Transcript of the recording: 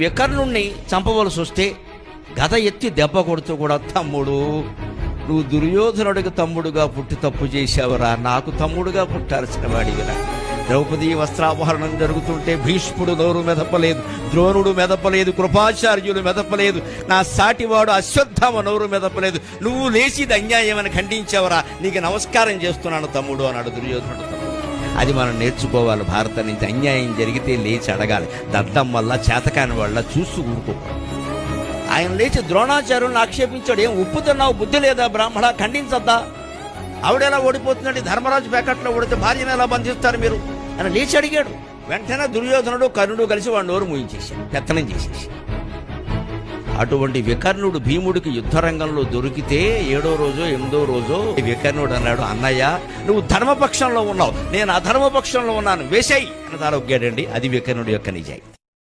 వికర్ణుణ్ణి చంపవలసి వస్తే గద ఎత్తి దెబ్బ కొడుతూ కూడా, తమ్ముడు నువ్వు దుర్యోధనుడికి తమ్ముడుగా పుట్టి తప్పు చేశావురా, నాకు తమ్ముడుగా పుట్టాల్సిన వాడివిరా. ద్రౌపది వస్త్రాపహరణం జరుగుతుంటే భీష్ముడు నోరు మెదపలేదు, ద్రోణుడు మెదపలేదు, కృపాచార్యులు మెదపలేదు, నా సాటివాడు అశ్వత్థామ నోరు మెదపలేదు. నువ్వు లేచిది అన్యాయమని ఖండించావురా, నీకు నమస్కారం చేస్తున్నాను తమ్ముడు అన్నాడు దుర్యోధనుడు. అది మనం నేర్చుకోవాలి. భారతం నుంచి అన్యాయం జరిగితే లేచి అడగాలి. దద్దం వల్ల చేతకాని వాళ్ళ చూస్తూ ఊరుకోకూడదు. ఆయన లేచి ద్రోణాచార్యులను ఆక్షేపించాడు. ఏం ఉప్పు తిన్నావు, బుద్ధి లేదా బ్రాహ్మణ, ఖండించద్దా? ఆవిడెలా ఓడిపోతుందండి, ధర్మరాజు ప్యాకెట్లో ఓడితే భార్యను ఎలా బంధిస్తారు మీరు అని లేచి అడిగాడు. వెంటనే దుర్యోధనుడు కర్ణుడు కలిసి వాడు నోరు మూయించేశాడు, పెత్తనం చేసేసి. అటువంటి వికర్ణుడు భీముడికి యుద్ధరంగంలో దొరికితే 7వ రోజో 8వ రోజో వికర్ణుడు అన్నాడు, అన్నయ్య నువ్వు ధర్మపక్షంలో ఉన్నావు, నేను అధర్మపక్షంలో ఉన్నాను, వేసేయి అని తారొగ్గాడండి. అది వికర్ణుడి యొక్క నిజాయితీ.